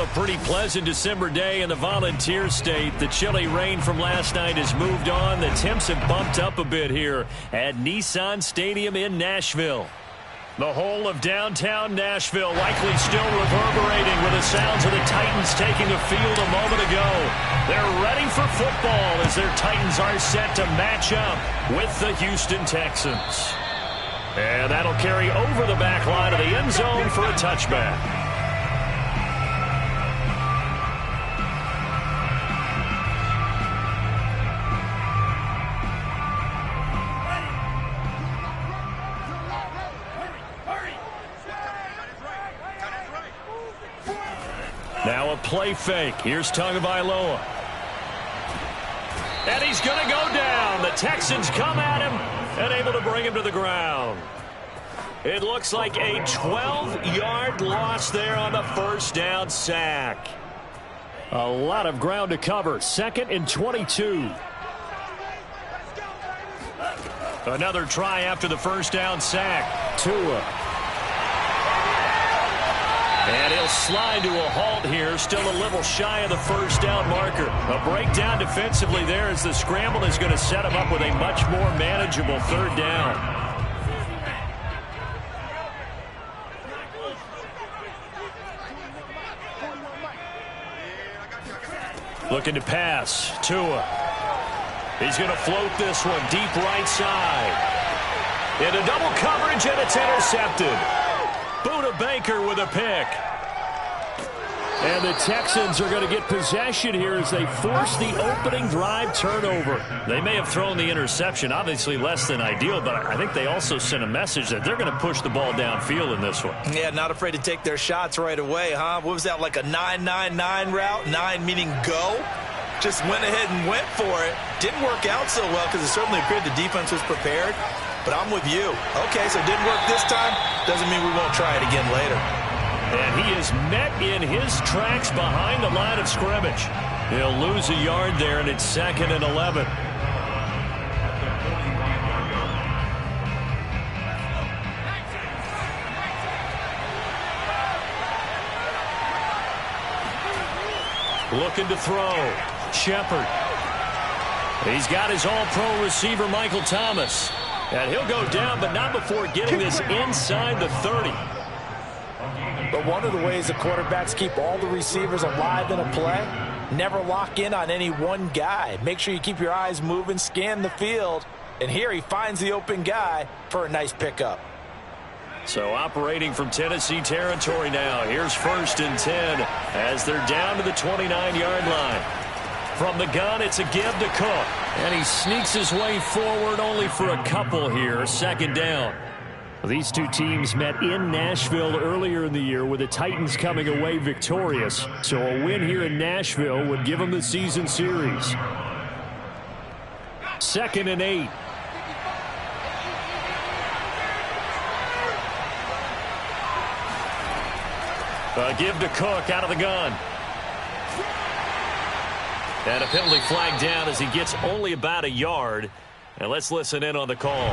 A pretty pleasant December day in the Volunteer State. The chilly rain from last night has moved on. The temps have bumped up a bit here at Nissan Stadium in Nashville. The whole of downtown Nashville likely still reverberating with the sounds of the Titans taking the field a moment ago. They're ready for football as their Titans are set to match up with the Houston Texans. And that'll carry over the back line of the end zone for a touchback. Now a play fake. Here's Tagovailoa. And he's going to go down. The Texans come at him and able to bring him to the ground. It looks like a 12-yard loss there on the first down sack. A lot of ground to cover. 2nd and 22. Another try after the first down sack. Tua. And he'll slide to a halt here, still a little shy of the first down marker. A breakdown defensively there as the scramble is going to set him up with a much more manageable third down. Looking to pass. Tua. He's going to float this one deep right side. Into double coverage, and it's intercepted. Buda Baker with a pick. And the Texans are going to get possession here as they force the opening drive turnover. They may have thrown the interception, obviously less than ideal, but I think they also sent a message that they're going to push the ball downfield in this one. Yeah, not afraid to take their shots right away, huh? What was that, like a 9-9-9 route? 9 meaning go? Just went ahead and went for it. Didn't work out so well because it certainly appeared the defense was prepared. But I'm with you. Okay, so it didn't work this time. Doesn't mean we won't try it again later. And he is met in his tracks behind the line of scrimmage. He'll lose a yard there, and it's 2nd and 11. Looking to throw. Shepard. He's got his all-pro receiver, Michael Thomas. And he'll go down, but not before getting this inside the 30. But one of the ways the quarterbacks keep all the receivers alive in a play, never lock in on any one guy. Make sure you keep your eyes moving, scan the field. And here he finds the open guy for a nice pickup. So operating from Tennessee territory now. Here's 1st and 10 as they're down to the 29-yard line. From the gun, it's a give to Cook. And he sneaks his way forward only for a couple here. 2nd down. These two teams met in Nashville earlier in the year with the Titans coming away victorious. So a win here in Nashville would give them the season series. 2nd and 8. A give to Cook out of the gun. And a penalty flag down as he gets only about a yard. And let's listen in on the call.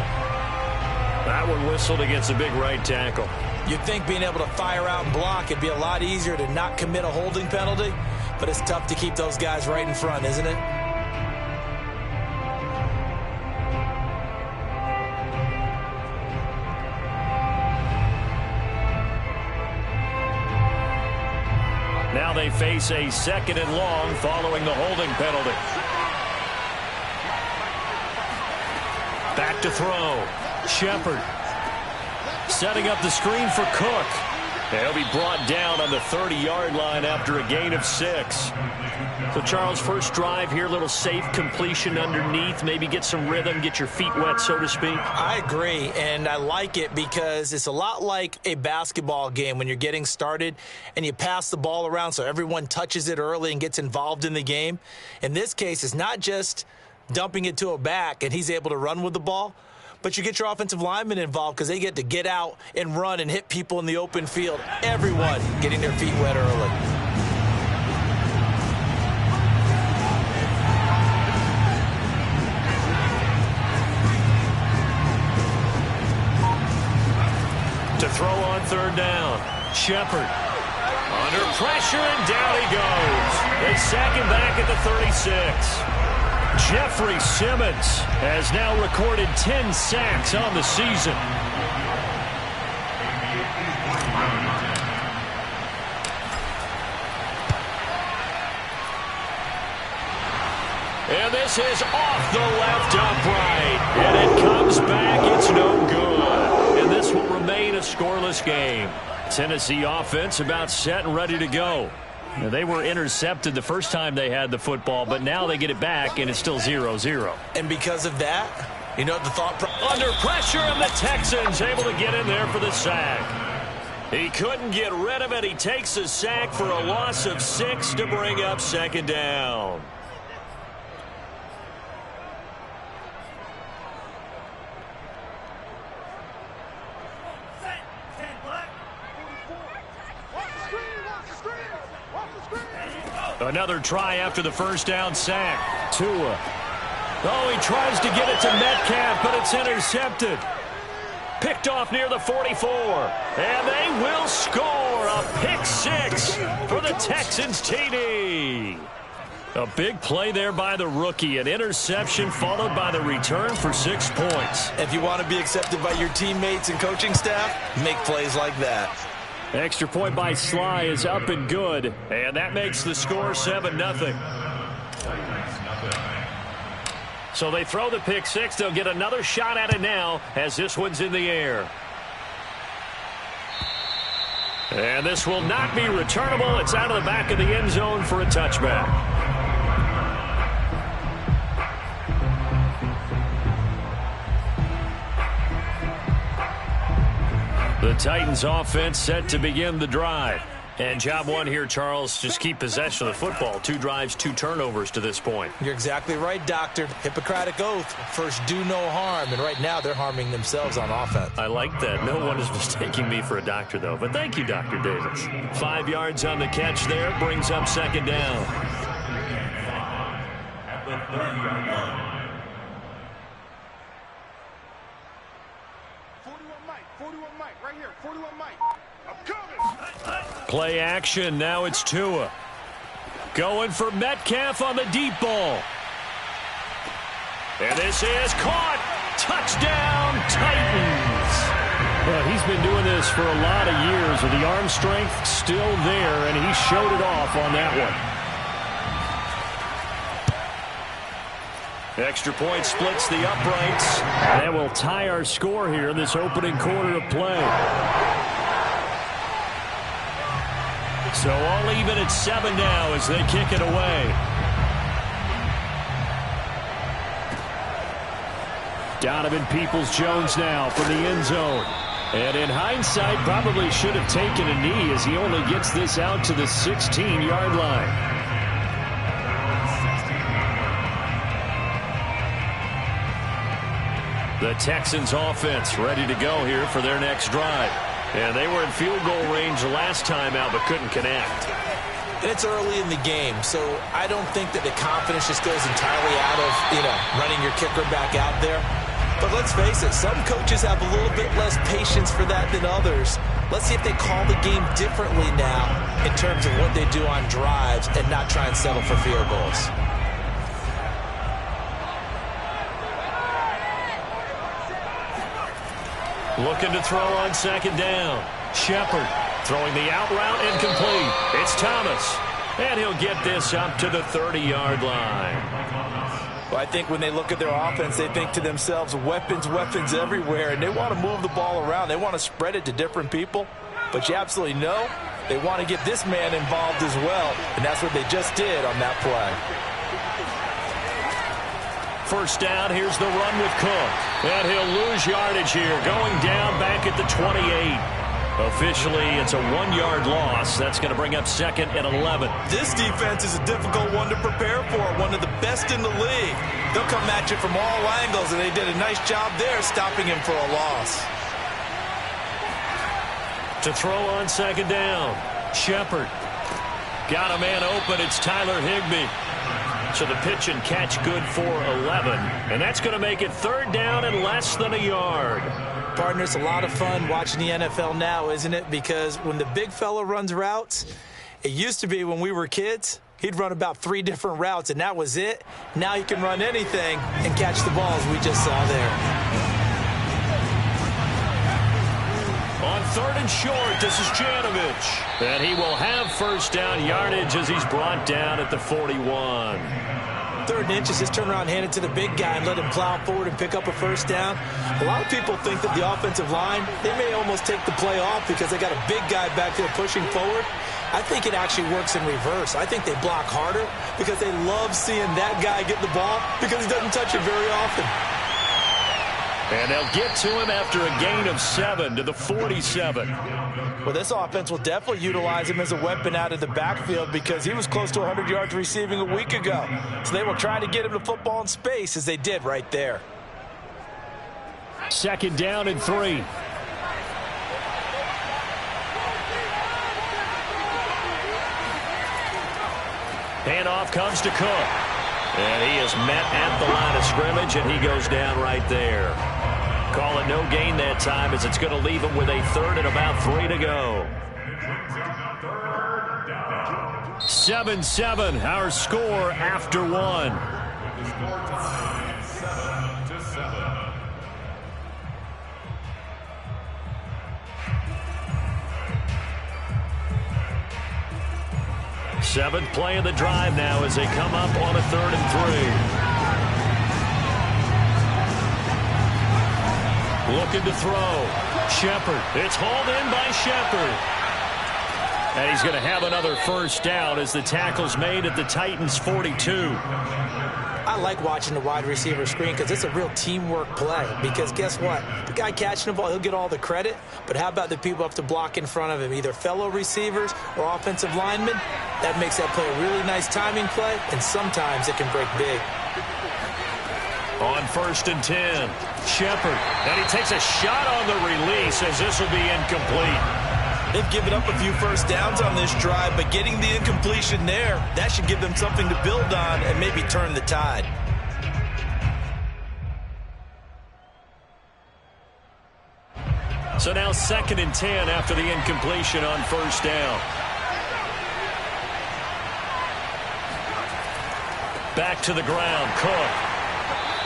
That one whistled against a big right tackle. You'd think being able to fire out and block, it'd be a lot easier to not commit a holding penalty. But it's tough to keep those guys right in front, isn't it? Now they face a 2nd and long following the holding penalty. Back to throw. Shepard setting up the screen for Cook. He'll be brought down on the 30-yard line after a gain of 6. So, Charles, first drive here, little safe completion underneath, maybe get some rhythm, get your feet wet, so to speak. I agree, and I like it because it's a lot like a basketball game when you're getting started and you pass the ball around so everyone touches it early and gets involved in the game. In this case, it's not just dumping it to a back and he's able to run with the ball, but you get your offensive linemen involved because they get to get out and run and hit people in the open field. Everyone getting their feet wet early. To throw on 3rd down. Shepard. Under pressure, and down he goes. They sack him back at the 36. Jeffrey Simmons has now recorded 10 sacks on the season. And this is off the left upright. And it comes back. It's no good. And this will remain a scoreless game. Tennessee offense about set and ready to go. Now, they were intercepted the first time they had the football, but now they get it back, and it's still 0-0. And because of that, you know the thought under pressure, and the Texans able to get in there for the sack. He couldn't get rid of it. He takes a sack for a loss of 6 to bring up second down. Another try after the first down sack. Tua. Oh, he tries to get it to Metcalf, but it's intercepted. Picked off near the 44. And they will score a pick 6 for the Texans TD. A big play there by the rookie. An interception followed by the return for 6 points. If you want to be accepted by your teammates and coaching staff, make plays like that. Extra point by Sly is up and good, and that makes the score 7-0. So they throw the pick 6. They'll get another shot at it now as this one's in the air. And this will not be returnable. It's out of the back of the end zone for a touchback. The Titans offense set to begin the drive. And job one here, Charles, just keep possession of the football. 2 drives, 2 turnovers to this point. You're exactly right, Doctor. Hippocratic oath. First, do no harm. And right now, they're harming themselves on offense. I like that. No one is mistaking me for a doctor, though. But thank you, Dr. Davis. 5 yards on the catch there. Brings up second down. At the 30-yard line. Play action. Now it's Tua. Going for Metcalf on the deep ball. And this is caught. Touchdown, Titans. Well, he's been doing this for a lot of years with the arm strength still there, and he showed it off on that one. Extra point splits the uprights. And will tie our score here in this opening quarter of play. So all even at 7 now as they kick it away. Donovan Peoples-Jones now from the end zone. And in hindsight, probably should have taken a knee as he only gets this out to the 16-yard line. The Texans offense ready to go here for their next drive. And they were in field goal range last time out but couldn't connect. And it's early in the game, so I don't think that the confidence just goes entirely out of, running your kicker back out there. But let's face it, some coaches have a little bit less patience for that than others. Let's see if they call the game differently now in terms of what they do on drives and not try and settle for field goals. Looking to throw on second down. Shepard throwing the out route incomplete. It's Thomas. And he'll get this up to the 30-yard line. Well, I think when they look at their offense, they think to themselves, weapons, weapons everywhere. And they want to move the ball around. They want to spread it to different people. But you absolutely know they want to get this man involved as well. And that's what they just did on that play. First down, here's the run with Cook. And he'll lose yardage here, going down back at the 28. Officially, it's a 1-yard loss. That's going to bring up second and 11. This defense is a difficult one to prepare for, one of the best in the league. They'll come at you from all angles, and they did a nice job there stopping him for a loss. To throw on second down, Shepard. Got a man open. It's Tyler Higbee. So the pitch and catch good for 11. And that's going to make it third down and less than a yard. Partner, it's a lot of fun watching the NFL now, isn't it? Because when the big fella runs routes, it used to be when we were kids, he'd run about 3 different routes, and that was it. Now he can run anything and catch the balls we just saw there. On 3rd and short, this is Janovich. And he will have first down yardage as he's brought down at the 41. 3rd and inches, just turn around, hand it to the big guy, and let him plow forward and pick up a first down. A lot of people think that the offensive line, they may almost take the play off because they got a big guy back there pushing forward. I think it actually works in reverse. I think they block harder because they love seeing that guy get the ball because he doesn't touch it very often. And they'll get to him after a gain of 7 to the 47. Well, this offense will definitely utilize him as a weapon out of the backfield because he was close to 100 yards receiving a week ago. So they will try to get him the football in space as they did right there. 2nd down and 3. Handoff comes to Cook. And he is met at the line of scrimmage, and he goes down right there. Call it no gain that time as it's going to leave him with a 3rd and about 3 to go. 7-7, our score after 1. Seventh play of the drive now as they come up on a 3rd and 3. Looking to throw. Shepard. It's hauled in by Shepard. And he's going to have another first down as the tackle's made at the Titans' 42. I like watching the wide receiver screen because it's a real teamwork play. Because guess what? The guy catching the ball, he'll get all the credit. But how about the people have to block in front of him, either fellow receivers or offensive linemen? That makes that play a really nice timing play, and sometimes it can break big. On 1st and 10, Shepard. And he takes a shot on the release as this will be incomplete. They've given up a few first downs on this drive, but getting the incompletion there, that should give them something to build on and maybe turn the tide. So now 2nd and 10 after the incompletion on first down. Back to the ground, Cook.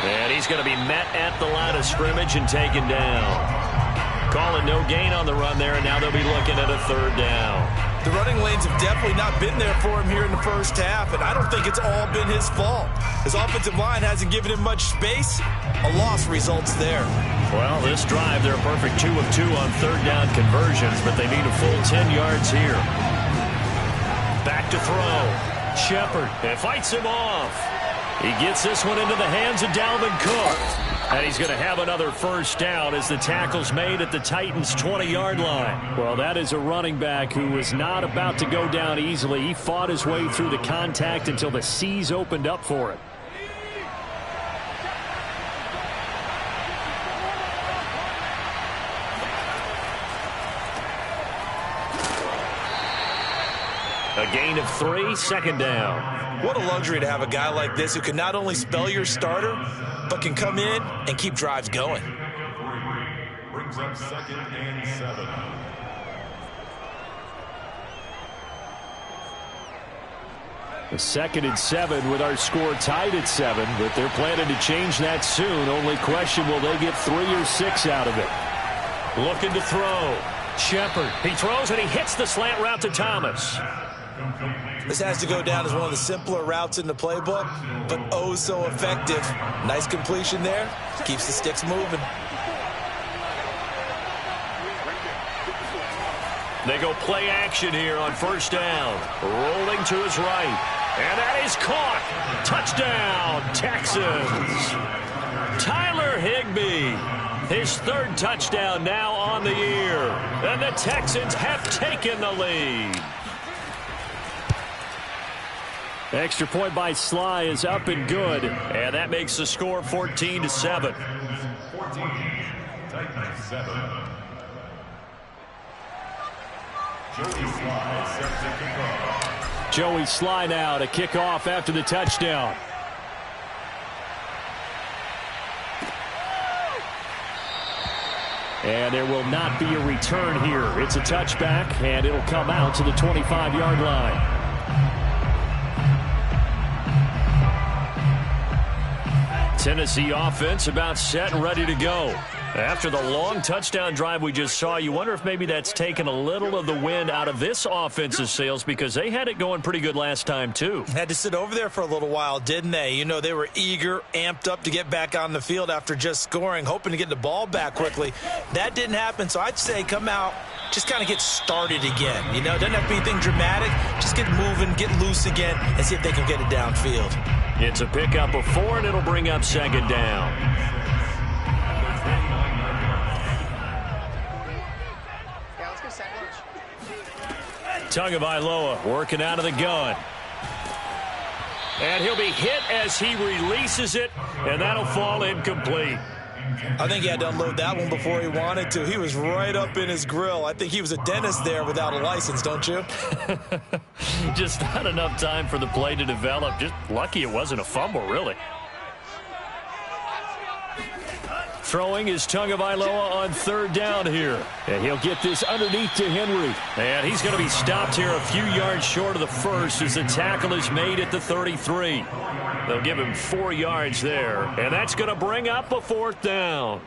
And he's going to be met at the line of scrimmage and taken down. Calling no gain on the run there, and now they'll be looking at a 3rd down. The running lanes have definitely not been there for him here in the first half, and I don't think it's all been his fault. His offensive line hasn't given him much space. A loss results there. Well, this drive, they're a perfect 2 of 2 on 3rd down conversions, but they need a full 10 yards here. Back to throw. Shepard, it fights him off. He gets this one into the hands of Dalvin Cook. And he's going to have another first down as the tackle's made at the Titans' 20-yard line. Well, that is a running back who was not about to go down easily. He fought his way through the contact until the seas opened up for him. A gain of 3, 2nd down. What a luxury to have a guy like this who can not only spell your starter, but can come in and keep drives going. Brings up 2nd and 7. A 2nd and 7 with our score tied at 7, but they're planning to change that soon. Only question, will they get 3 or 6 out of it? Looking to throw. Shepard. He throws and he hits the slant route to Thomas. This has to go down as one of the simpler routes in the playbook, but oh so effective. Nice completion there. Keeps the sticks moving. They go play action here on first down. Rolling to his right. And that is caught. Touchdown, Texans. Tyler Higbee. His 3rd touchdown now on the year. And the Texans have taken the lead. Extra point by Sly is up and good. And that makes the score 14-7. 14, Titans 7. Joey Sly sets the kickoff. Joey Sly now to kick off after the touchdown. And there will not be a return here. It's a touchback, and it'll come out to the 25-yard line. Tennessee offense about set and ready to go. After the long touchdown drive we just saw, you wonder if maybe that's taken a little of the wind out of this offense's sails because they had it going pretty good last time, too. Had to sit over there for a little while, didn't they? You know, they were eager, amped up to get back on the field after just scoring, hoping to get the ball back quickly. That didn't happen, so I'd say come out, just kind of get started again. You know, it doesn't have to be anything dramatic. Just get moving, get loose again, and see if they can get it downfield. It's a pickup of 4, and it'll bring up second down. Tagovailoa working out of the gun. And he'll be hit as he releases it, and that'll fall incomplete. I think he had to unload that one before he wanted to. He was right up in his grill. I think he was a dentist there without a license, don't you? Just not enough time for the play to develop. Just lucky it wasn't a fumble, really. Throwing is Tagovailoa on third down here. And he'll get this underneath to Henry. And he's going to be stopped here a few yards short of the first as the tackle is made at the 33. They'll give him 4 yards there. And that's going to bring up a 4th down.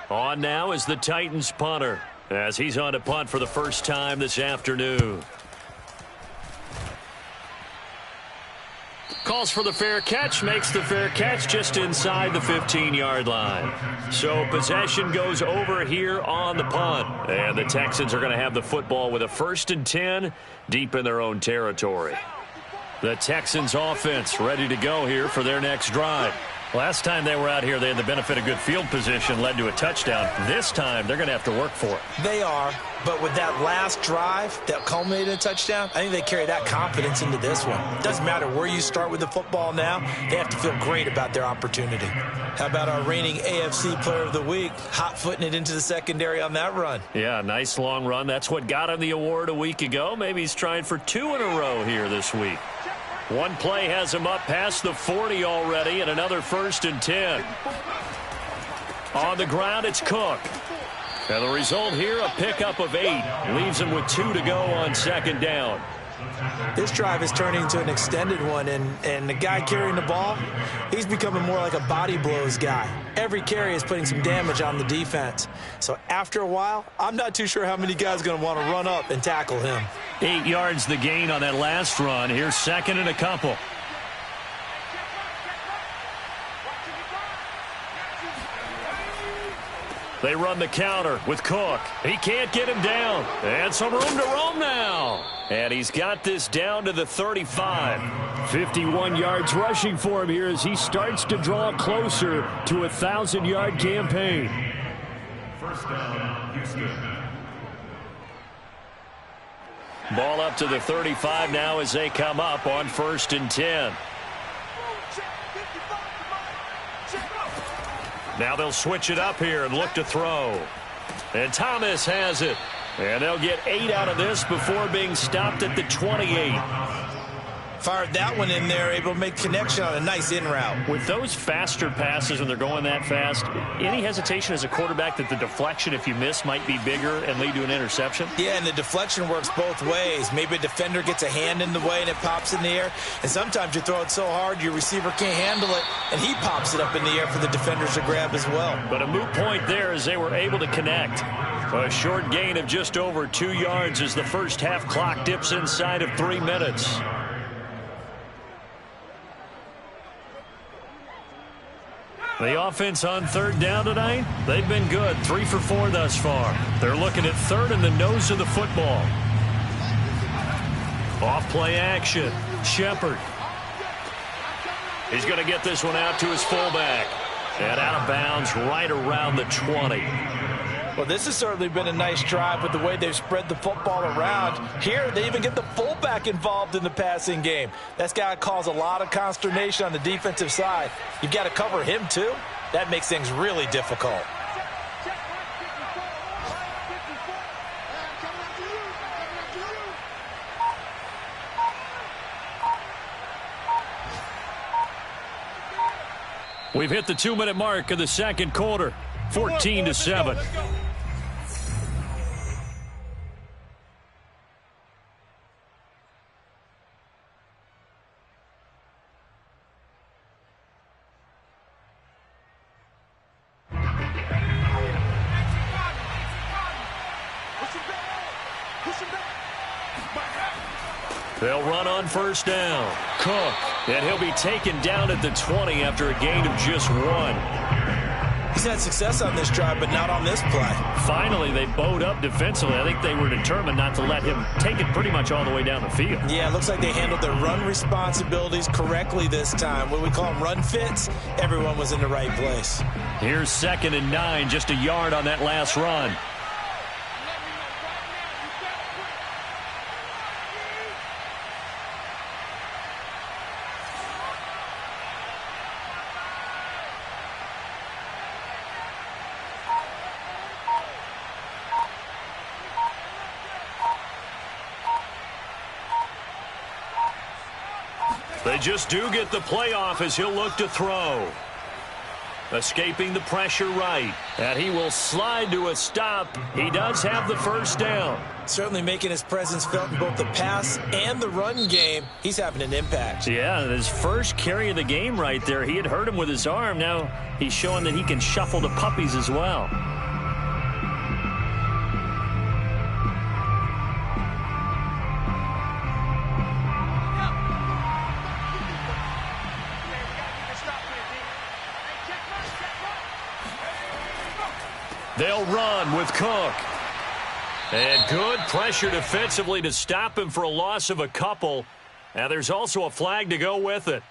On now is the Titans punter as he's on to punt for the first time this afternoon. Calls for the fair catch, makes the fair catch just inside the 15-yard line. So possession goes over here on the punt. And the Texans are going to have the football with a 1st and 10 deep in their own territory. The Texans offense ready to go here for their next drive. Last time they were out here, they had the benefit of good field position, led to a touchdown. This time, they're going to have to work for it. They are, but with that last drive that culminated in a touchdown, I think they carry that confidence into this one. Doesn't matter where you start with the football now, they have to feel great about their opportunity. How about our reigning AFC Player of the Week, hot-footing it into the secondary on that run? Yeah, nice long run. That's what got him the award a week ago. Maybe he's trying for 2 in a row here this week. One play has him up past the 40 already, and another 1st and 10. On the ground, it's Cook. And the result here, a pickup of 8. Leaves him with 2 to go on 2nd down. This drive is turning into an extended one, and the guy carrying the ball, he's becoming more like a body blows guy. Every carry is putting some damage on the defense. So after a while, I'm not too sure how many guys are going to want to run up and tackle him. 8 yards the gain on that last run. Here's 2nd and a couple. They run the counter with Cook. He can't get him down. And some room to roam now. And he's got this down to the 35. 51 yards rushing for him here as he starts to draw closer to a 1,000-yard campaign. 1st down, Houston. Ball up to the 35 now as they come up on 1st and 10. Now they'll switch it up here and look to throw. And Thomas has it. And they'll get 8 out of this before being stopped at the 28. Fired that one in there, able to make connection on a nice in route. With those faster passes and they're going that fast, any hesitation as a quarterback that the deflection, if you miss, might be bigger and lead to an interception? Yeah, and the deflection works both ways. Maybe a defender gets a hand in the way and it pops in the air. And sometimes you throw it so hard your receiver can't handle it, and he pops it up in the air for the defenders to grab as well. But a moot point there as they were able to connect. A short gain of just over 2 yards as the first half clock dips inside of 3 minutes. The offense on 3rd down tonight, they've been good. 3 for 4 thus far. They're looking at 3rd in the nose of the football. Off play action. Shepard. He's going to get this one out to his fullback. And out of bounds right around the 20. Well, this has certainly been a nice drive with the way they've spread the football around. Here, they even get the fullback involved in the passing game. That's got to cause a lot of consternation on the defensive side. You've got to cover him, too. That makes things really difficult. We've hit the 2-minute mark of the 2nd quarter. 14-7. They'll run on first down. Cook. And he'll be taken down at the 20 after a gain of just 1. He's had success on this drive, but not on this play. Finally, they bowed up defensively. I think they were determined not to let him take it pretty much all the way down the field. Yeah, it looks like they handled their run responsibilities correctly this time. What we call them run fits, everyone was in the right place. Here's 2nd and 9, just a yard on that last run. They just do get the playoff as he'll look to throw. Escaping the pressure right. And he will slide to a stop. He does have the first down. Certainly making his presence felt in both the pass and the run game. He's having an impact. Yeah, his first carry of the game right there. He had hurt him with his arm. Now he's showing that he can shuffle the puppies as well. They'll run with Cook. And good pressure defensively to stop him for a loss of a couple. And there's also a flag to go with it.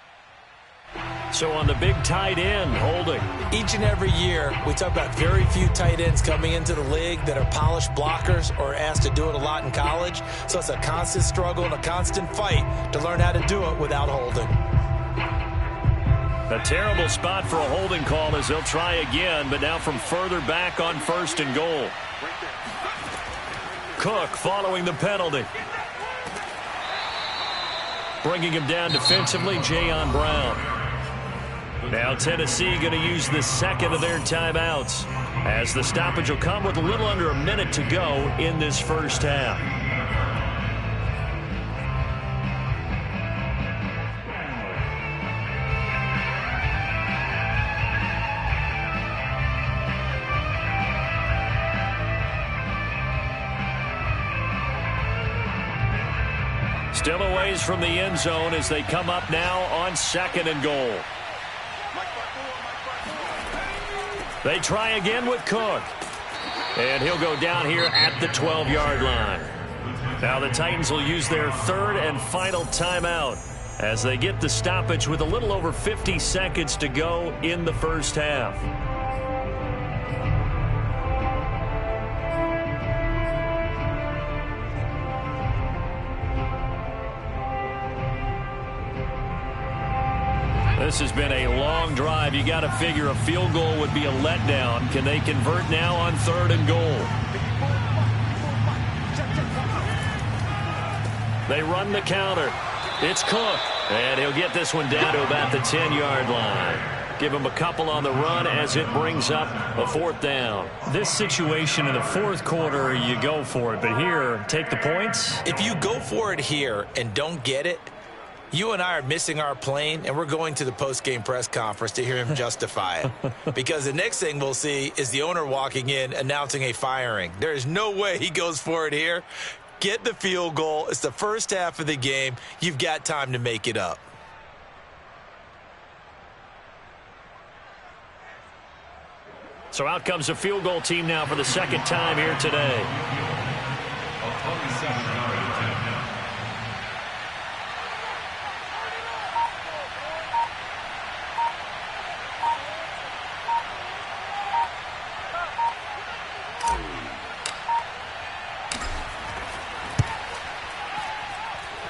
So on the big tight end, holding. Each and every year, we talk about very few tight ends coming into the league that are polished blockers or asked to do it a lot in college. So it's a constant struggle and a constant fight to learn how to do it without holding. A terrible spot for a holding call as they'll try again, but now from further back on 1st and goal. Cook following the penalty. Bringing him down defensively, Jayon Brown. Now Tennessee going to use the 2nd of their timeouts as the stoppage will come with a little under a minute to go in this first half. Still a ways from the end zone as they come up now on 2nd and goal. They try again with Cook. And he'll go down here at the 12-yard line. Now the Titans will use their 3rd and final timeout as they get the stoppage with a little over 50 seconds to go in the first half. This has been a long drive. You got to figure a field goal would be a letdown. Can they convert now on 3rd and goal? They run the counter. It's Cook. And he'll get this one down to about the 10-yard line. Give him a couple on the run as it brings up a 4th down. This situation in the 4th quarter, you go for it. But here, take the points. If you go for it here and don't get it, you and I are missing our plane, and we're going to the post-game press conference to hear him justify it. Because the next thing we'll see is the owner walking in announcing a firing. There is no way he goes for it here. Get the field goal. It's the first half of the game. You've got time to make it up. So out comes the field goal team now for the 2nd time here today.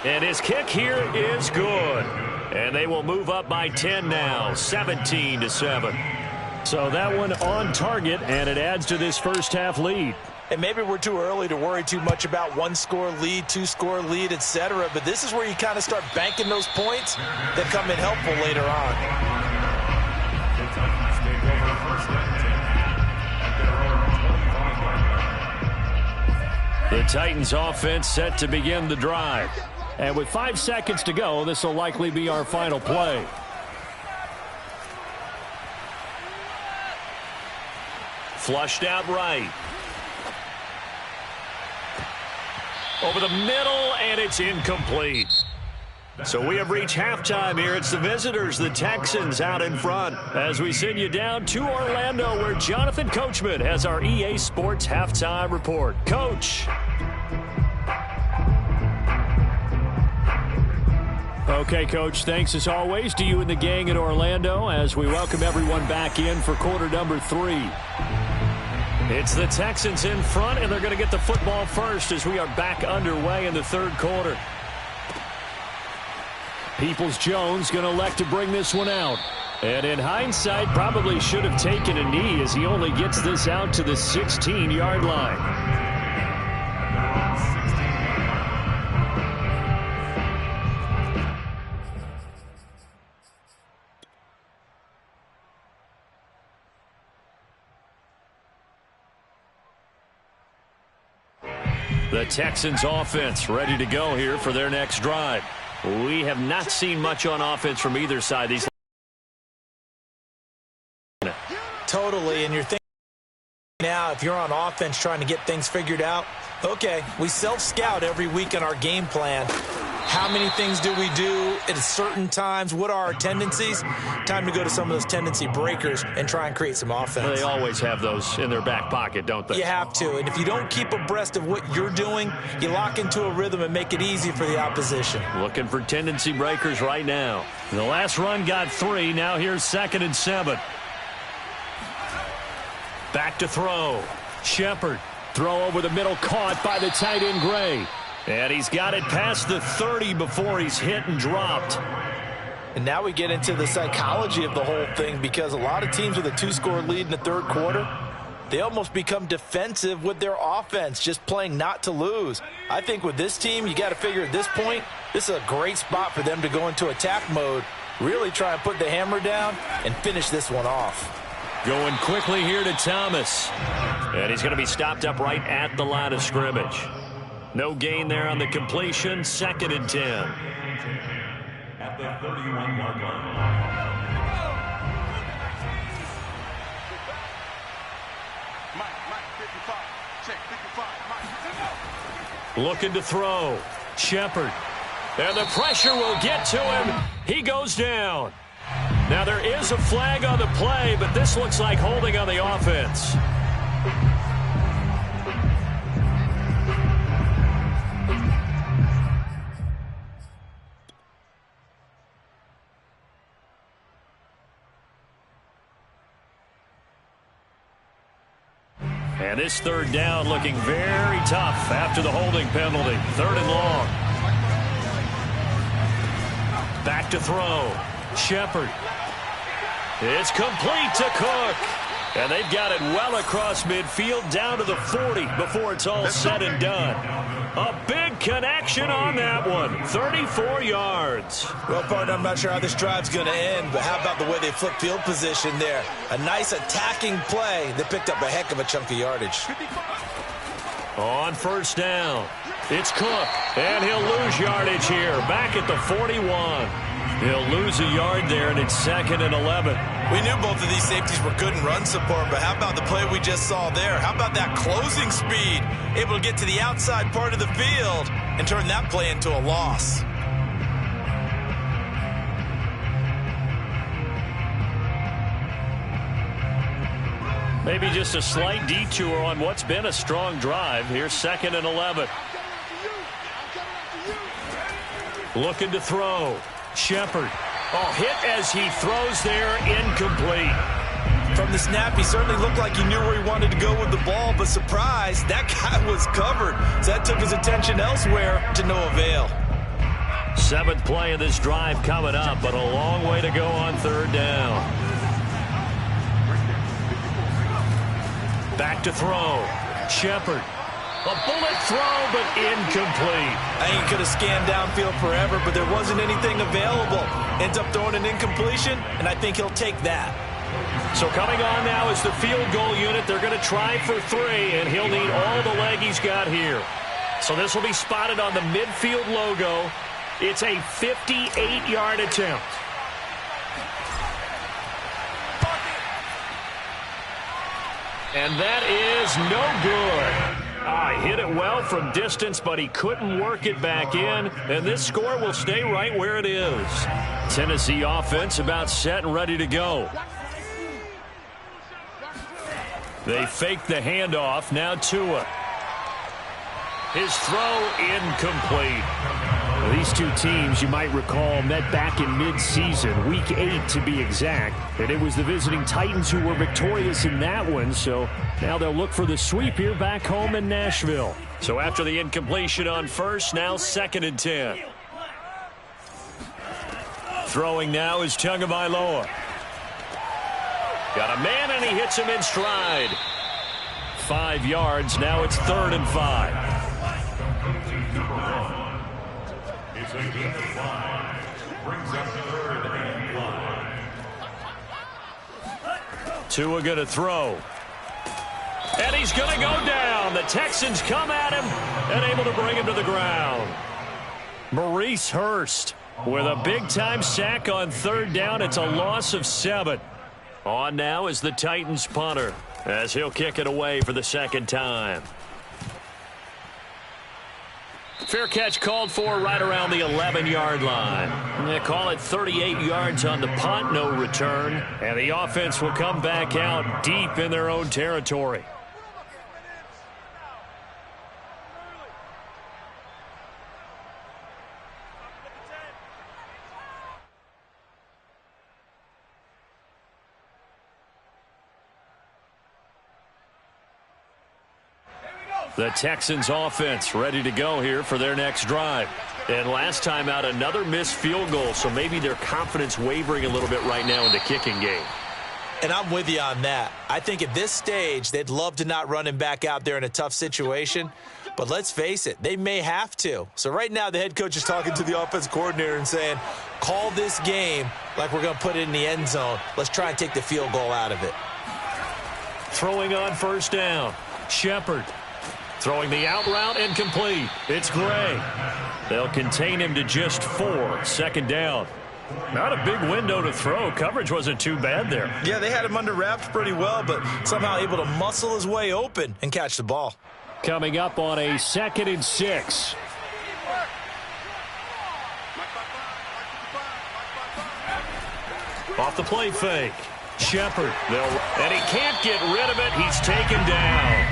And his kick here is good. And they will move up by 10 now, 17-7. So that one on target, and it adds to this first half lead. And maybe we're too early to worry too much about 1-score lead, 2-score lead, etc. But this is where you kind of start banking those points that come in helpful later on. The Titans offense set to begin the drive. And with 5 seconds to go, this will likely be our final play. Flushed out right. Over the middle, and it's incomplete. So we have reached halftime here. It's the visitors, the Texans, out in front. As we send you down to Orlando, where Jonathan Coachman has our EA Sports halftime report. Coach. Okay, Coach, thanks as always to you and the gang in Orlando as we welcome everyone back in for quarter number 3. It's the Texans in front, and they're going to get the football first as we are back underway in the third quarter. Peoples-Jones going to elect to bring this one out. And in hindsight, probably should have taken a knee as he only gets this out to the 16-yard line. The Texans offense ready to go here for their next drive. We have not seen much on offense from either side. These Totally, and you're thinking now if you're on offense trying to get things figured out, okay, we self-scout every week in our game plan. How many things do we do at certain times? What are our tendencies? Time to go to some of those tendency breakers and try and create some offense. They always have those in their back pocket, don't they? You have to, and if you don't keep abreast of what you're doing, you lock into a rhythm and make it easy for the opposition. Looking for tendency breakers right now. The last run got 3. Now here's 2nd and 7. Back to throw. Shepard. Throw over the middle, caught by the tight end Gray. And he's got it past the 30 before he's hit and dropped. And now we get into the psychology of the whole thing, because a lot of teams with a 2-score lead in the third quarter, they almost become defensive with their offense, just playing not to lose. I think with this team, you got to figure at this point, this is a great spot for them to go into attack mode, really try and put the hammer down and finish this one off. Going quickly here to Thomas. And he's going to be stopped up right at the line of scrimmage. No gain there on the completion. 2nd and 10. At the 31-yard line. Looking to throw. Shepard. And the pressure will get to him. He goes down. Now there is a flag on the play, but this looks like holding on the offense. And this third down looking very tough after the holding penalty. 3rd and long. Back to throw. Shepard. It's complete to Cook. And they've got it well across midfield down to the 40 before it's all said and done. A big connection on that one. 34 yards. Well, partner, I'm not sure how this drive's going to end, but how about the way they flip field position there? A nice attacking play that picked up a heck of a chunk of yardage. On 1st down, it's Cook, and he'll lose yardage here. Back at the 41. He'll lose a yard there, and it's 2nd and 11. We knew both of these safeties were good in run support, but how about the play we just saw there? How about that closing speed? Able to get to the outside part of the field and turn that play into a loss. Maybe just a slight detour on what's been a strong drive. Here's 2nd and 11. Looking to throw. Shepard. Oh, hit as he throws there, incomplete. From the snap, he certainly looked like he knew where he wanted to go with the ball, but surprise, that guy was covered. So that took his attention elsewhere to no avail. 7th play of this drive coming up, but a long way to go on 3rd down. Back to throw. Shepard. A bullet throw, but incomplete. I ain't going to scan downfield forever, but there wasn't anything available. Ends up throwing an incompletion, and I think he'll take that. So coming on now is the field goal unit. They're going to try for 3, and he'll need all the leg he's got here. So this will be spotted on the midfield logo. It's a 58-yard attempt. And that is no good. Hit it well from distance, but he couldn't work it back in. And this score will stay right where it is. Tennessee offense about set and ready to go. They fake the handoff. Now Tua. His throw incomplete. Well, these two teams, you might recall, met back in mid-season, Week 8 to be exact. And it was the visiting Titans who were victorious in that one. So now they'll look for the sweep here back home in Nashville. So after the incompletion on first, now 2nd and 10. Throwing now is Tagovailoa. Got a man, and he hits him in stride. 5 yards. Now it's 3rd and 5. Brings up 3rd and 5. Tua going to throw. And he's going to go down. The Texans come at him and able to bring him to the ground. Maurice Hurst with a big-time sack on 3rd down. It's a loss of 7. On now is the Titans punter as he'll kick it away for the 2nd time. Fair catch called for right around the 11-yard line. They call it 38 yards on the punt, no return. And the offense will come back out deep in their own territory. The Texans offense ready to go here for their next drive. And last time out, another missed field goal, so maybe their confidence wavering a little bit right now in the kicking game. And I'm with you on that. I think at this stage, they'd love to not run him back out there in a tough situation. But let's face it, they may have to. So right now, the head coach is talking to the offense coordinator and saying, call this game like we're going to put it in the end zone. Let's try and take the field goal out of it. Throwing on 1st down. Shepard. Throwing the out route incomplete. It's Gray. They'll contain him to just 4. 2nd down. Not a big window to throw. Coverage wasn't too bad there. Yeah, they had him under wraps pretty well, but somehow able to muscle his way open and catch the ball. Coming up on a 2nd and 6. Off the play fake. Shepard. And he can't get rid of it. He's taken down.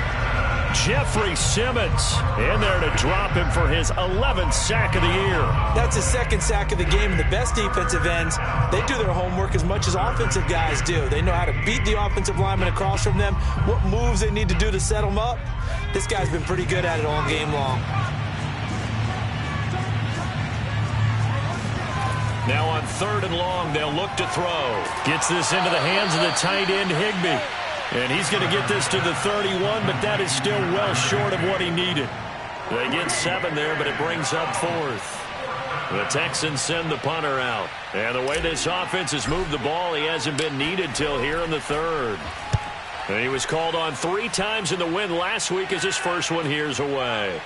Jeffrey Simmons in there to drop him for his 11th sack of the year. That's his 2nd sack of the game, and the best defensive ends, they do their homework as much as offensive guys do. They know how to beat the offensive lineman across from them, what moves they need to do to set them up. This guy's been pretty good at it all game long. Now on 3rd and long, they'll look to throw. Gets this into the hands of the tight end, Higbee. And he's going to get this to the 31, but that is still well short of what he needed. They get 7 there, but it brings up 4th. The Texans send the punter out. And the way this offense has moved the ball, he hasn't been needed till here in the 3rd. And he was called on 3 times in the win last week as his first one here's away.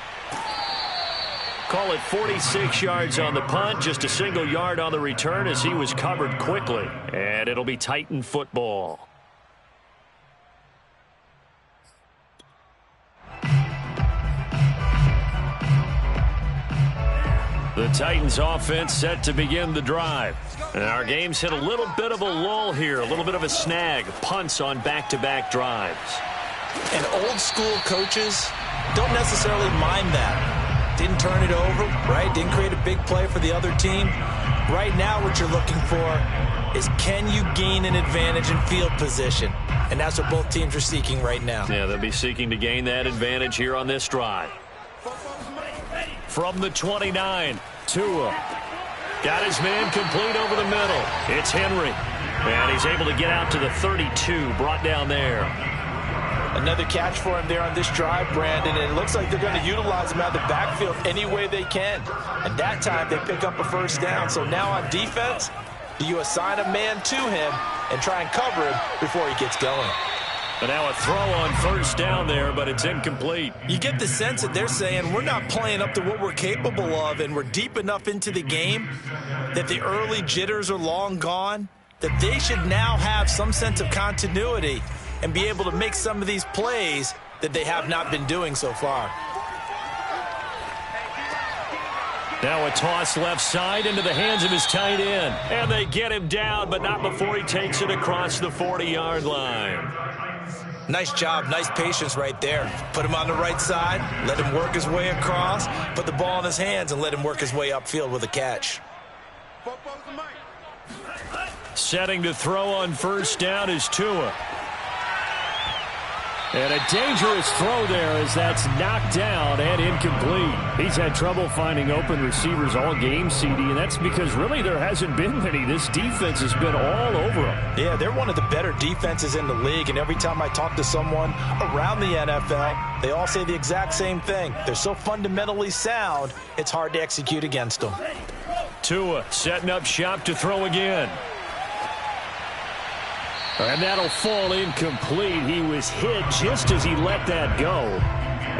Call it 46 yards on the punt, just a single yard on the return as he was covered quickly. And it'll be Titan football. The Titans offense set to begin the drive. And our game's hit a little bit of a lull here, a little bit of a snag. Punts on back-to-back drives. And old school coaches don't necessarily mind that. Didn't turn it over, right? Didn't create a big play for the other team. Right now what you're looking for is can you gain an advantage in field position? And that's what both teams are seeking right now. Yeah, they'll be seeking to gain that advantage here on this drive. From the 29, Tua. Got his man complete over the middle. It's Henry. And he's able to get out to the 32, brought down there. Another catch for him there on this drive, Brandon, and it looks like they're going to utilize him out of the backfield any way they can. And that time they pick up a 1st down. So now on defense, do you assign a man to him and try and cover him before he gets going? But now a throw on first down there, but it's incomplete. You get the sense that they're saying we're not playing up to what we're capable of, and we're deep enough into the game that the early jitters are long gone, that they should now have some sense of continuity and be able to make some of these plays that they have not been doing so far. Now a toss left side into the hands of his tight end. And they get him down, but not before he takes it across the 40-yard line. Nice job, nice patience right there. Put him on the right side, let him work his way across, put the ball in his hands, and let him work his way upfield with a catch. Setting to throw on first down is Tua. And a dangerous throw there as that's knocked down and incomplete. He's had trouble finding open receivers all game, CD, and that's because really there hasn't been many. This defense has been all over them. Yeah, they're one of the better defenses in the league, and every time I talk to someone around the NFL, they all say the exact same thing. They're so fundamentally sound, it's hard to execute against them. Tua setting up shop to throw again. And that'll fall incomplete. He was hit just as he let that go.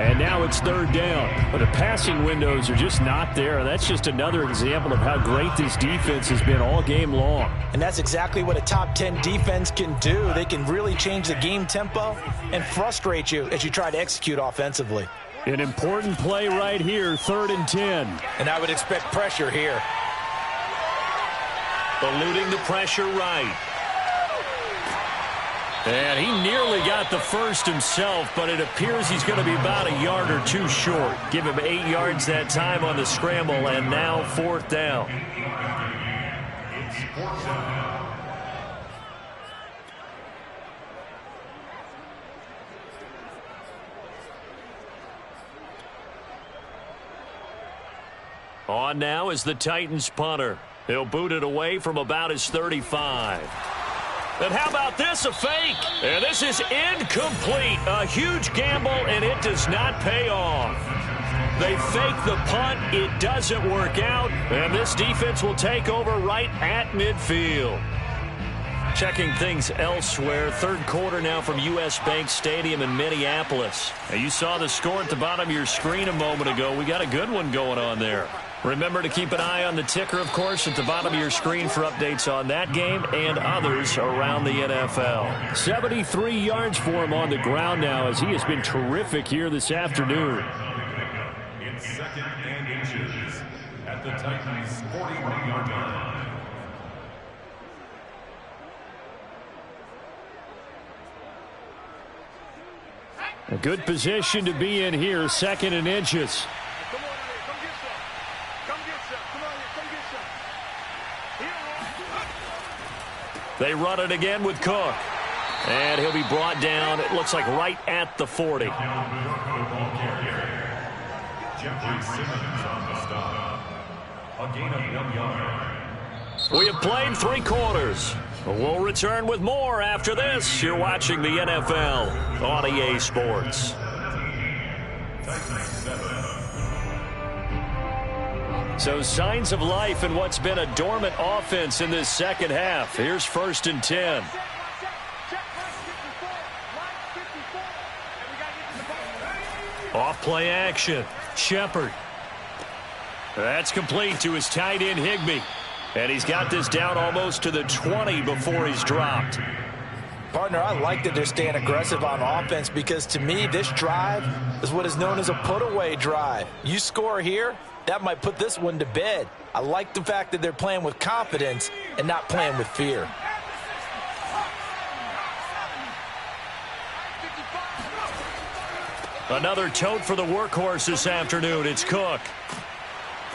And now it's third down. But the passing windows are just not there. And that's just another example of how great this defense has been all game long. And that's exactly what a top 10 defense can do. They can really change the game tempo and frustrate you as you try to execute offensively. An important play right here, 3rd and 10. And I would expect pressure here. Eluding the pressure right. And he nearly got the first himself, but it appears he's going to be about a yard or two short. Give him 8 yards that time on the scramble, and now 4th down. On now is the Titans punter. He'll boot it away from about his 35. And how about this, a fake? And this is incomplete. A huge gamble, and it does not pay off. They fake the punt. It doesn't work out. And this defense will take over right at midfield. Checking things elsewhere. 3rd quarter now from U.S. Bank Stadium in Minneapolis. Now, you saw the score at the bottom of your screen a moment ago. We got a good one going on there. Remember to keep an eye on the ticker, of course, at the bottom of your screen for updates on that game and others around the NFL. 73 yards for him on the ground now as he has been terrific here this afternoon. It's 2nd and inches at the Titans' 41-yard line. A good position to be in here, 2nd and inches. They run it again with Cook. And he'll be brought down, it looks like right at the 40. A gain of 1 yard. We have played 3 quarters. We'll return with more after this. You're watching the NFL on EA Sports. So signs of life in what's been a dormant offense in this second half. Here's 1st and 10. Off play action. Shepard. That's complete to his tight end Higbee. And he's got this down almost to the 20 before he's dropped. Partner, I like that they're staying aggressive on offense because to me this drive is what is known as a put-away drive. You score here, that might put this one to bed. I like the fact that they're playing with confidence and not playing with fear. Another tote for the workhorse this afternoon. It's Cook.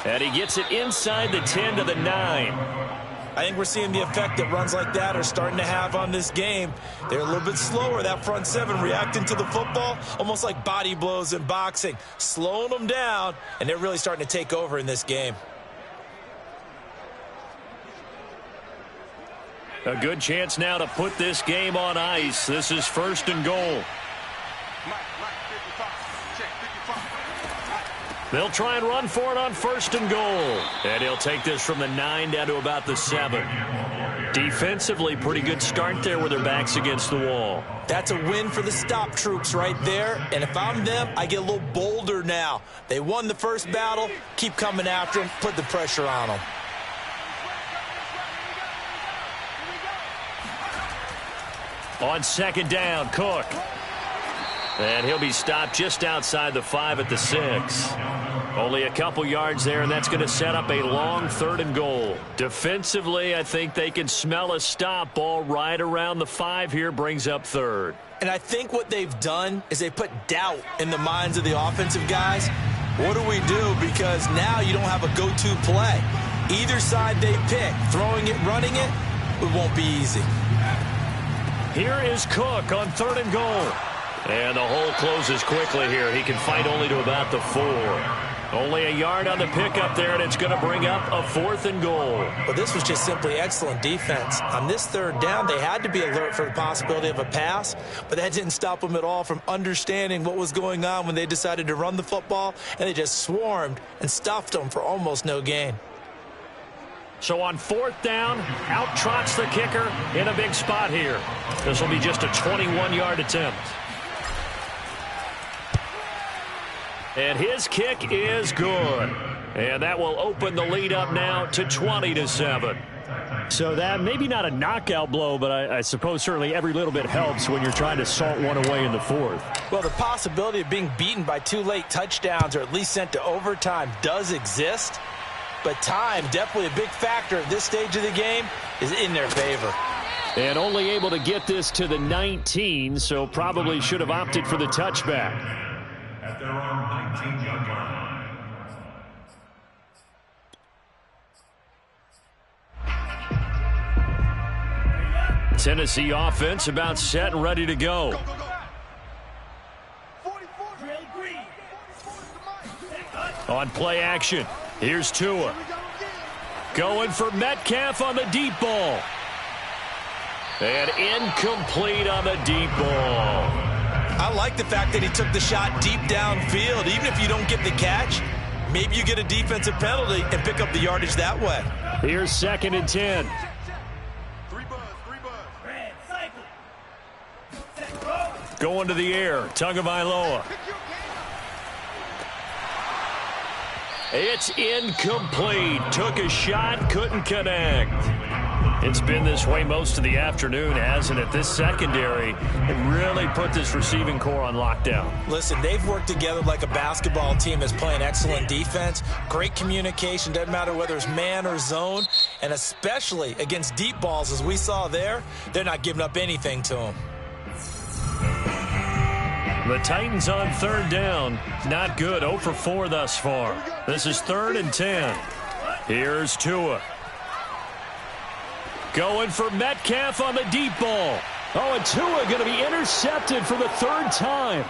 And he gets it inside the 10 to the 9. I think we're seeing the effect that runs like that are starting to have on this game. They're a little bit slower, that front 7, reacting to the football, almost like body blows in boxing, slowing them down, and they're really starting to take over in this game. A good chance now to put this game on ice. This is 1st and goal. They'll try and run for it on 1st and goal. And he'll take this from the 9 down to about the 7. Defensively, pretty good start there with their backs against the wall. That's a win for the stop troops right there. And if I'm them, I get a little bolder now. They won the first battle. Keep coming after them. Put the pressure on them. On 2nd down, Cook. And he'll be stopped just outside the 5 at the 6. Only a couple yards there, and that's going to set up a long 3rd and goal. Defensively, I think they can smell a stop. Ball right around the 5 here, brings up 3rd. And I think what they've done is they put doubt in the minds of the offensive guys. What do we do? Because now you don't have a go-to play. Either side they pick, throwing it, running it, it won't be easy. Here is Cook on 3rd and goal. And the hole closes quickly here. He can fight only to about the 4. Only a yard on the pickup there, and it's going to bring up a 4th and goal. Well, this was just simply excellent defense. On this 3rd down, they had to be alert for the possibility of a pass, but that didn't stop them at all from understanding what was going on when they decided to run the football, and they just swarmed and stuffed them for almost no gain. So on 4th down, out trots the kicker in a big spot here. This will be just a 21-yard attempt. And his kick is good. And that will open the lead up now to 20-7. So that maybe not a knockout blow, but I suppose certainly every little bit helps when you're trying to salt one away in the 4th. Well, the possibility of being beaten by 2 late touchdowns or at least sent to overtime does exist. But time, definitely a big factor at this stage of the game, is in their favor. And only able to get this to the 19, so probably should have opted for the touchback. At their own 19-yard line. Tennessee offense about set and ready to go. On play action, here's Tua. Going for Metcalf on the deep ball. And incomplete on the deep ball. I like the fact that he took the shot deep downfield. Even if you don't get the catch, maybe you get a defensive penalty and pick up the yardage that way. Here's 2nd and 10. Going to the air, Tagovailoa. It's incomplete. Took a shot, couldn't connect. It's been this way most of the afternoon, hasn't it? This secondary it really put this receiving core on lockdown. Listen, they've worked together like a basketball team that's playing excellent defense. Great communication, doesn't matter whether it's man or zone. And especially against deep balls, as we saw there, they're not giving up anything to them. The Titans on 3rd down. Not good. 0 for 4 thus far. This is 3rd and 10. Here's Tua. Going for Metcalf on the deep ball. Oh, and Tua going to be intercepted for the 3rd time.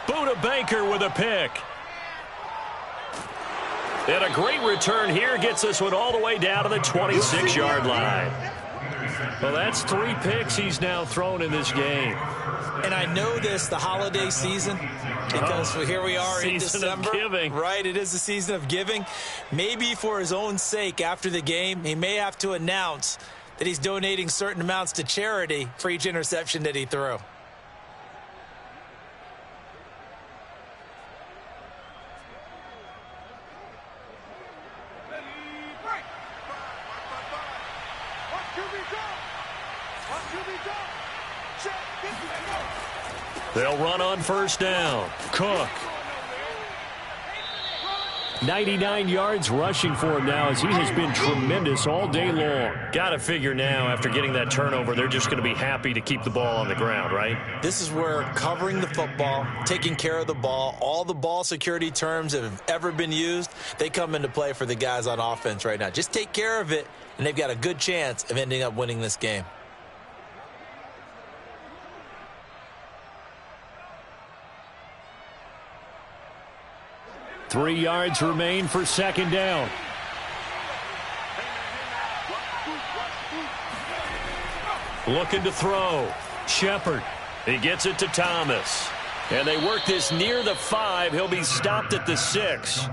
Buda Baker with a pick. And a great return here gets this one all the way down to the 26-yard line. Well, that's 3 picks he's now thrown in this game. And I know this, the holiday season, because here we are in December. Season of giving. Right, it is the season of giving. Maybe for his own sake after the game, he may have to announce that he's donating certain amounts to charity for each interception that he threw. They'll run on 1st down. Cook. 99 yards rushing for him now as he has been tremendous all day long. Got to figure now after getting that turnover, they're just going to be happy to keep the ball on the ground, right? This is where covering the football, taking care of the ball, all the ball security terms that have ever been used, they come into play for the guys on offense right now. Just take care of it, and they've got a good chance of ending up winning this game. Three yards remain for 2nd down. Looking to throw. Shepard. He gets it to Thomas. And they work this near the 5. He'll be stopped at the 6.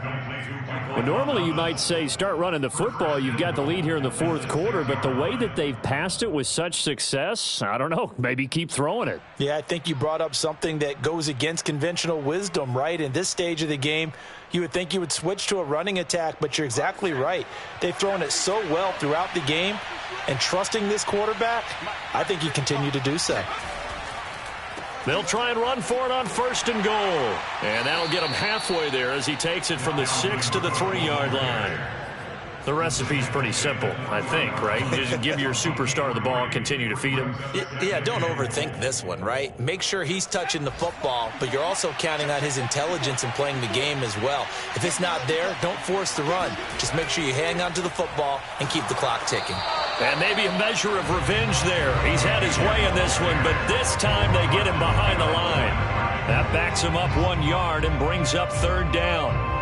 Well, normally you might say start running the football. You've got the lead here in the fourth quarter, but the way that they've passed it with such success, I don't know, maybe keep throwing it. Yeah, I think you brought up something that goes against conventional wisdom, right? In this stage of the game, you would think you would switch to a running attack, but you're exactly right. They've thrown it so well throughout the game, and trusting this quarterback, I think you continue to do so. They'll try and run for it on 1st and goal. And that'll get him halfway there as he takes it from the 6 to the 3-yard line. The recipe's pretty simple, I think, right? Just give your superstar the ball and continue to feed him. Yeah, don't overthink this one, right? Make sure he's touching the football, but you're also counting on his intelligence in playing the game as well. If it's not there, don't force the run. Just make sure you hang on to the football and keep the clock ticking. And maybe a measure of revenge there. He's had his way in this one, but this time they get him behind the line. That backs him up 1 yard and brings up 3rd down.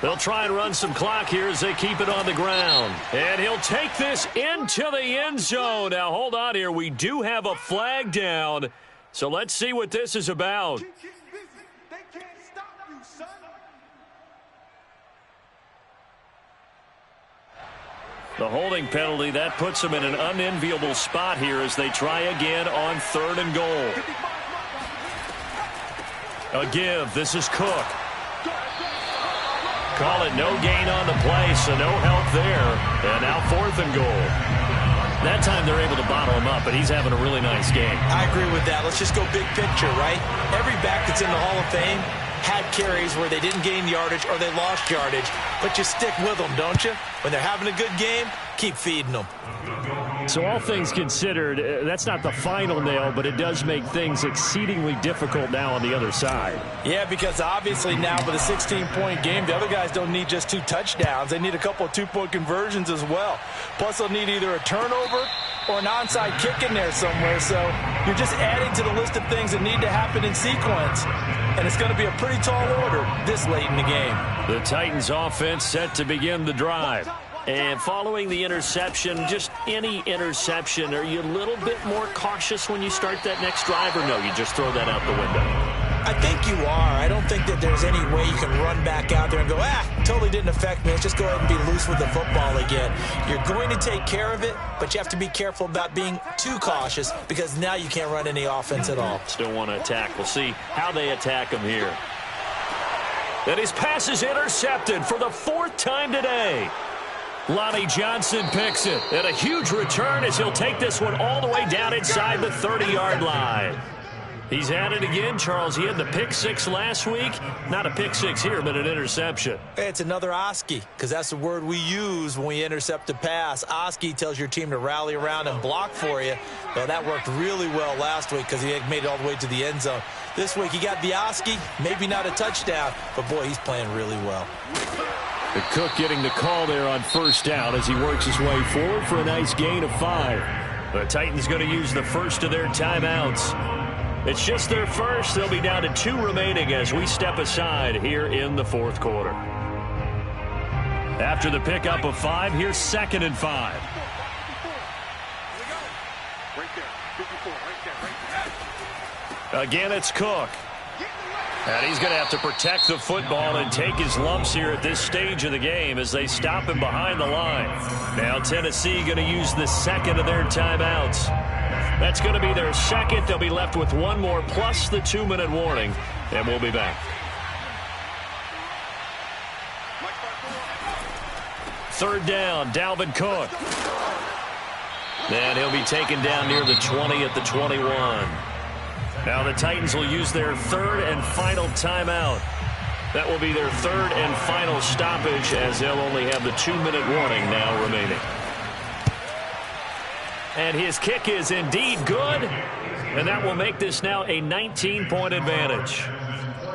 They'll try and run some clock here as they keep it on the ground. And he'll take this into the end zone. Now, hold on here. We do have a flag down. So let's see what this is about. The holding penalty, that puts them in an unenviable spot here as they try again on 3rd and goal. A give. This is Cook. Call it no gain on the play, so no help there. And now 4th and goal. That time they're able to bottle him up, but he's having a really nice game. I agree with that. Let's just go big picture, right? Every back that's in the Hall of Fame had carries where they didn't gain yardage or they lost yardage, but you stick with them, don't you? When they're having a good game, keep feeding them. So all things considered, that's not the final nail, but it does make things exceedingly difficult now on the other side. Yeah, because obviously now with a 16-point game, the other guys don't need just 2 touchdowns. They need a couple of 2-point conversions as well. Plus, they'll need either a turnover or an onside kick in there somewhere. So you're just adding to the list of things that need to happen in sequence. And it's going to be a pretty tall order this late in the game. The Titans offense set to begin the drive. And following the interception, just any interception, are you a little bit more cautious when you start that next drive, or no, you just throw that out the window? I think you are. I don't think that there's any way you can run back out there and go, totally didn't affect me. Let's just go ahead and be loose with the football again. You're going to take care of it, but you have to be careful about being too cautious because now you can't run any offense at all. Still want to attack. We'll see how they attack him here. And his pass is intercepted for the 4th time today. Lonnie Johnson picks it. And a huge return as he'll take this one all the way down inside the 30-yard line. He's at it again, Charles. He had the pick 6 last week. Not a pick 6 here, but an interception. It's another Oski, because that's the word we use when we intercept a pass. Oski tells your team to rally around and block for you. Well, that worked really well last week because he made it all the way to the end zone. This week he got the Oski, maybe not a touchdown, but boy, he's playing really well. The Cook getting the call there on 1st down as he works his way forward for a nice gain of 5. The Titans going to use the first of their timeouts. It's just their first. They'll be down to 2 remaining as we step aside here in the 4th quarter. After the pickup of 5, here's 2nd and 5. Again, it's Cook. And he's going to have to protect the football and take his lumps here at this stage of the game as they stop him behind the line. Now Tennessee going to use the 2nd of their timeouts. That's going to be their 2nd. They'll be left with 1 more plus the 2-minute warning. And we'll be back. 3rd down, Dalvin Cook. And he'll be taken down near the 20 at the 21. Now the Titans will use their 3rd and final timeout. That will be their 3rd and final stoppage as they'll only have the 2-minute warning now remaining. And his kick is indeed good. And that will make this now a 19-point advantage.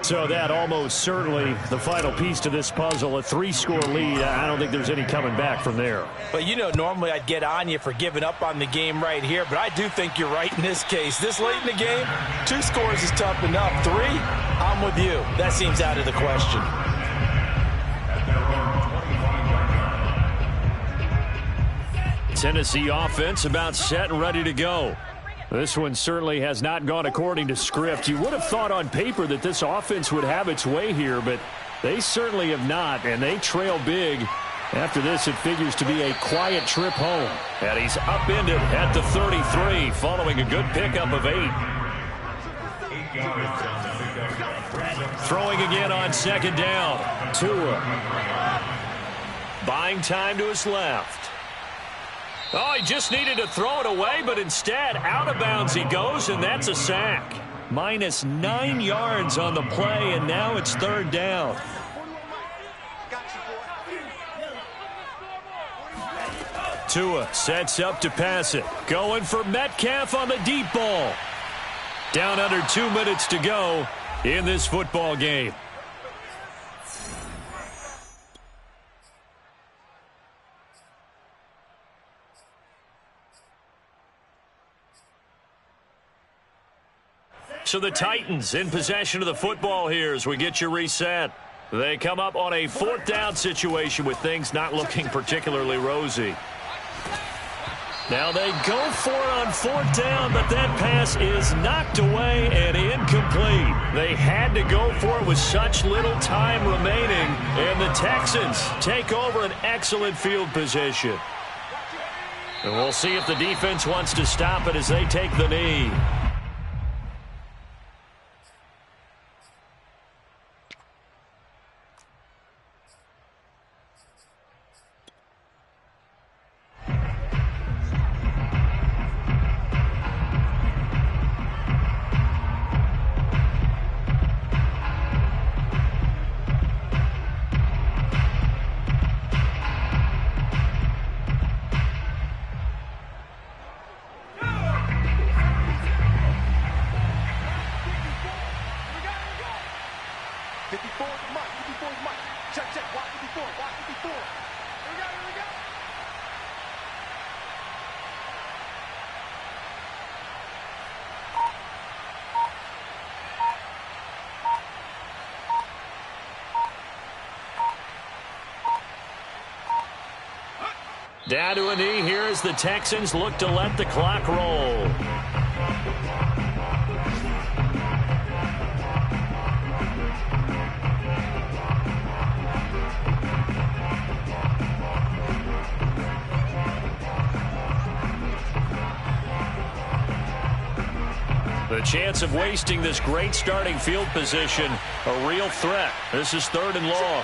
So that almost certainly the final piece to this puzzle, a 3-score lead. I don't think there's any coming back from there. But, you know, normally I'd get on you for giving up on the game right here, but I do think you're right in this case. This late in the game, 2 scores is tough enough. 3, I'm with you. That seems out of the question. Tennessee offense about set and ready to go. This one certainly has not gone according to script. You would have thought on paper that this offense would have its way here, but they certainly have not, and they trail big. After this, it figures to be a quiet trip home. And he's upended at the 33 following a good pickup of 8. Throwing again on second down. Tua. Buying time to his left. Oh, he just needed to throw it away, but instead, out of bounds he goes, and that's a sack. Minus 9 yards on the play, and now it's third down. Tua sets up to pass it. Going for Metcalf on the deep ball. Down under 2 minutes to go in this football game. So the Titans in possession of the football here as we get you reset. They come up on a 4th down situation with things not looking particularly rosy. Now they go for it on 4th down, but that pass is knocked away and incomplete. They had to go for it with such little time remaining, and the Texans take over an excellent field position. And we'll see if the defense wants to stop it as they take the knee. Down to a knee here as the Texans look to let the clock roll. The chance of wasting this great starting field position, a real threat. This is 3rd and long.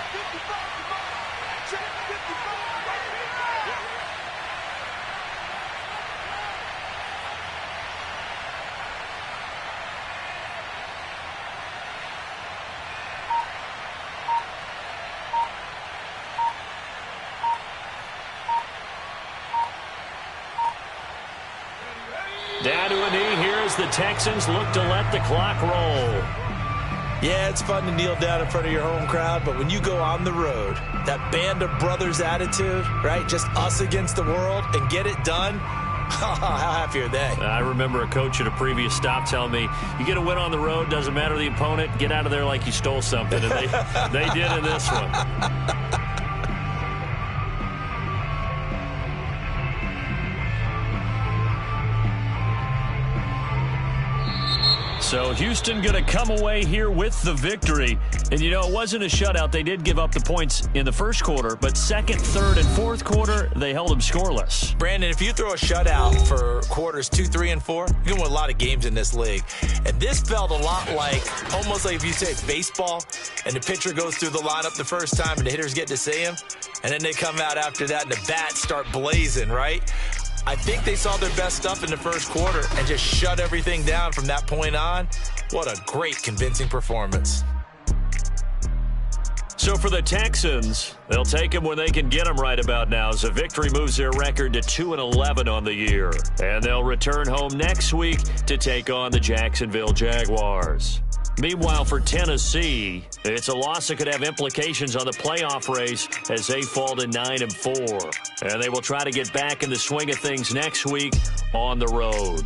Down to a knee here as the Texans look to let the clock roll. Yeah, it's fun to kneel down in front of your home crowd, but when you go on the road, that band of brothers attitude, right, just us against the world, and get it done, how happy are they? I remember a coach at a previous stop telling me, you get a win on the road, doesn't matter the opponent, get out of there like you stole something, and they did in this one. So Houston going to come away here with the victory. And, you know, it wasn't a shutout. They did give up the points in the first quarter, but second, third, and fourth quarter, they held them scoreless. Brandon, if you throw a shutout for quarters 2, 3, and 4, you can win a lot of games in this league. And this felt a lot like, almost like if you say baseball, and the pitcher goes through the lineup the first time and the hitters get to see him, and then they come out after that and the bats start blazing, right? I think they saw their best stuff in the first quarter and just shut everything down from that point on. What a great, convincing performance. So for the Texans, they'll take them when they can get them right about now as a victory moves their record to 2-11 on the year. And they'll return home next week to take on the Jacksonville Jaguars. Meanwhile, for Tennessee, it's a loss that could have implications on the playoff race as they fall to 9-4. And they will try to get back in the swing of things next week on the road.